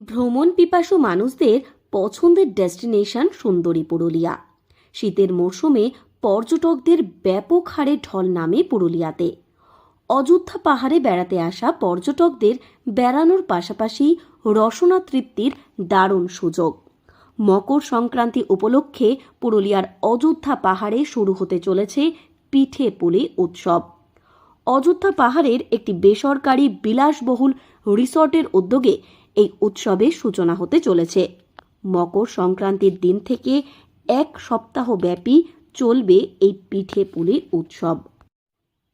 ভ্রমণ পিপাসু মানুষদের পছন্দের ডেস্টিনেশন সুন্দরী পুরুলিয়া। শীতের মরশুমে পর্যটকদের ব্যাপক হারে ঢল নামে পুরুলিয়াতে। অযোধ্যা পাহাড়ে বেড়াতে আসা পর্যটকদের বেড়ানোর পাশাপাশি রসনা তৃপ্তির দারুণ সুযোগ। মকর সংক্রান্তি উপলক্ষে পুরুলিয়ার অযোধ্যা পাহাড়ে শুরু হতে চলেছে পিঠে পুলি উৎসব। অযোধ্যা পাহাড়ের একটি বেসরকারি বিলাসবহুল রিসর্টের উদ্যোগে এই উৎসবের সূচনা হতে চলেছে। মকর সংক্রান্তির দিন থেকে এক সপ্তাহ ব্যাপী চলবে এই পিঠে পুলির উৎসব।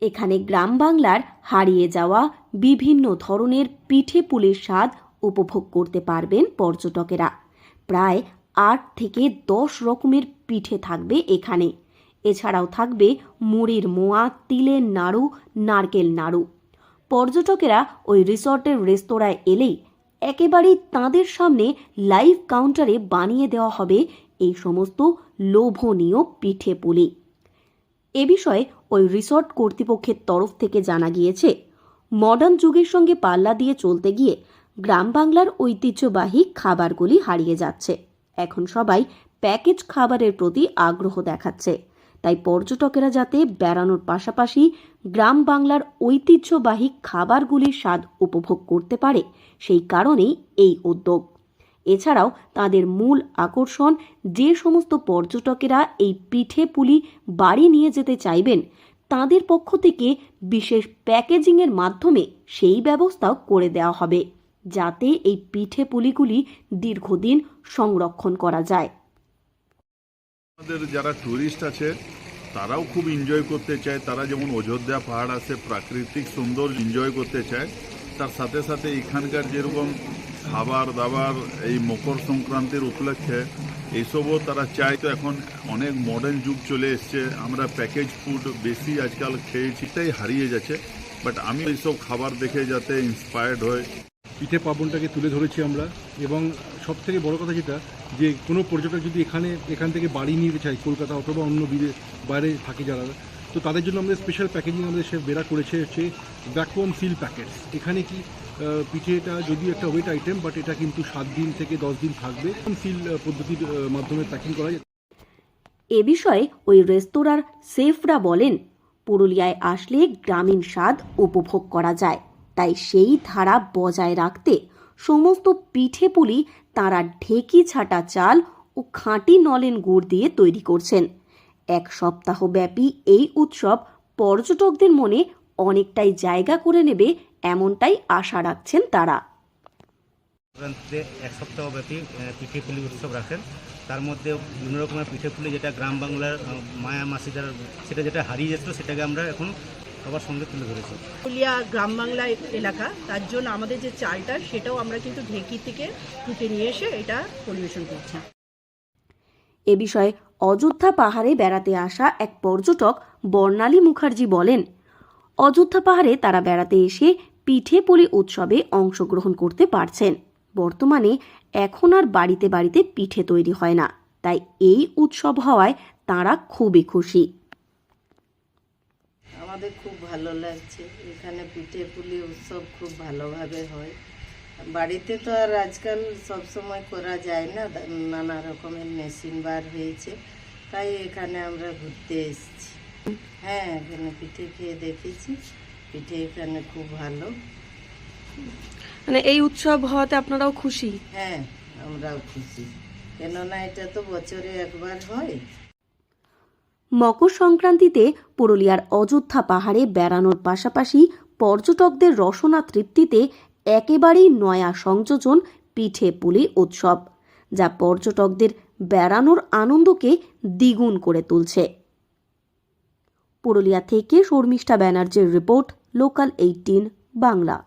এখানে গ্রাম বাংলার হারিয়ে যাওয়া বিভিন্ন ধরনের পিঠে পুলির স্বাদ উপভোগ করতে পারবেন পর্যটকেরা। প্রায় 8 থেকে 10 রকমের পিঠে থাকবে এখানে। এছাড়াও থাকবে মুড়ির মোয়া, তিলের নাড়ু, নারকেল নাড়ু। পর্যটকেরা ওই রিসর্টের রেস্তোরাঁয় এলেই একেবারেই তাঁদের সামনে লাইভ কাউন্টারে বানিয়ে দেওয়া হবে এই সমস্ত লোভনীয় পিঠে পুলি। এ বিষয়ে ওই রিসর্ট কর্তৃপক্ষের তরফ থেকে জানা গিয়েছে, মডার্ন যুগের সঙ্গে পাল্লা দিয়ে চলতে গিয়ে গ্রাম বাংলার ঐতিহ্যবাহী খাবারগুলি হারিয়ে যাচ্ছে। এখন সবাই প্যাকেজ খাবারের প্রতি আগ্রহ দেখাচ্ছে। তাই পর্যটকেরা যাতে বেড়ানোর পাশাপাশি গ্রাম বাংলার ঐতিহ্যবাহী খাবারগুলির স্বাদ উপভোগ করতে পারে, সেই কারণেই এই উদ্যোগ। এছাড়াও তাদের মূল আকর্ষণ, যে সমস্ত পর্যটকেরা এই পিঠে পুলি বাড়ি নিয়ে যেতে চাইবেন তাদের পক্ষ থেকে বিশেষ প্যাকেজিংয়ের মাধ্যমে সেই ব্যবস্থাও করে দেওয়া হবে, যাতে এই পিঠে পুলিগুলি দীর্ঘদিন সংরক্ষণ করা যায়। আমাদের যারা টুরিস্ট আছে তারাও খুব এনজয় করতে চায়। তারা যেমন অযোধ্যা পাহাড় আছে, প্রাকৃতিক সুন্দর এনজয় করতে চায়, তার সাথে সাথে এখানকার যেরকম খাবার দাবার এই মকর সংক্রান্তির উপলক্ষে এইসবও তারা চায়। তো এখন অনেক মডার্ন যুগ চলে এসছে, আমরা প্যাকেজ ফুড বেশি আজকাল খেয়েছি, তাই হারিয়ে যাচ্ছে। বাট আমি এইসব খাবার দেখে যাতে ইন্সপায়ার্ড হয়। পিঠে পার্বণটাকে তুলে ধরেছি আমরা, এবং সব থেকে বড় কথা যেটা, যে কোনো পর্যটক যদি এখান থেকে বাড়ি নিতে চায় কলকাতা অথবা অন্য বাইরে থাকে যারা, তো তাদের জন্য আমাদের স্পেশাল প্যাকেজিং আমাদের সে বেরা করেছে হচ্ছে ভ্যাকুয়াম সিল প্যাকেটস। এখানে কি পিঠেটা যদিও একটা ওয়েট আইটেম, বাট এটা কিন্তু 7 দিন থেকে 10 দিন থাকবে। সিল পদ্ধতির মাধ্যমে প্যাকিং করা যায়। এ বিষয়ে ওই রেস্তোরাঁর শেফরা বলেন, পুরুলিয়ায় আসলে গ্রামীণ স্বাদ উপভোগ করা যায়, তাই সেই ধারা বজায় রাখতে সমস্ত পিঠে পুলি তাঁরা ঢেকি ছাটা চাল ও খাঁটি নলেন গুড় দিয়ে তৈরি করছেন। এক সপ্তাহ ব্যাপী এই উৎসব পর্যটকদের মনে অনেকটাই জায়গা করে নেবে, এমনটাই আশা রাখছেন তারা। এক সপ্তাহ ব্যাপী পিঠে পুলি উৎসব রাখেন। তার মধ্যে বিভিন্ন রকমের পিঠে পুলি, যেটা গ্রাম বাংলার মায়া মাসিদার সেটা যেটা হারিয়ে যেত, সেটাকে আমরা এখন সবার সঙ্গে তুলে ধরেছি। পুরুলিয়া গ্রাম বাংলা এলাকা, তার জন্য আমাদের যে চালটা সেটাও আমরা কিন্তু ঢেকি থেকে কুটে নিয়ে এসে এটা পরিবেশন করছি। এ বিষয়ে অযোধ্যা পাহাড়ে বেড়াতে আসা এক পর্যটক বর্ণালী মুখার্জি বলেন, অযোধ্যা পাহাড়ে তারা বেড়াতে এসে পিঠে পুলি উৎসবে অংশগ্রহণ করতে পারছেন। বর্তমানে এখন আর বাড়িতে বাড়িতে পিঠে তৈরি হয় না, তাই এই উৎসব হওয়ায় তারা খুবই খুশি। আমাদের খুব ভালো লাগছে, এখানে পিঠে পুলি উৎসব খুব ভালোভাবে হয়। বাড়িতে তো আর আজকাল সব সময় করা যায় না, নানা রকমের মেশিন বার হয়েছে, তাই এখানে আমরা ঘুরতে এসেছি। হ্যাঁ, এখানে পিঠে খেয়ে দেখেছি, পিঠে এখানে খুব ভালো। মানে এই উৎসব হওয়াতে আপনারাও খুশি? হ্যাঁ, আমরাও খুশি, কেননা এটা তো বছরে একবার হয়। মকর সংক্রান্তিতে পুরুলিয়ার অযোধ্যা পাহাড়ে বেড়ানোর পাশাপাশি পর্যটকদের রসনা তৃপ্তিতে একেবারেই নয়া সংযোজন পিঠে পুলি উৎসব, যা পর্যটকদের বেড়ানোর আনন্দকে দ্বিগুণ করে তুলছে। পুরুলিয়া থেকে শর্মিষ্ঠা ব্যানার্জির রিপোর্ট, লোকাল 18 বাংলা।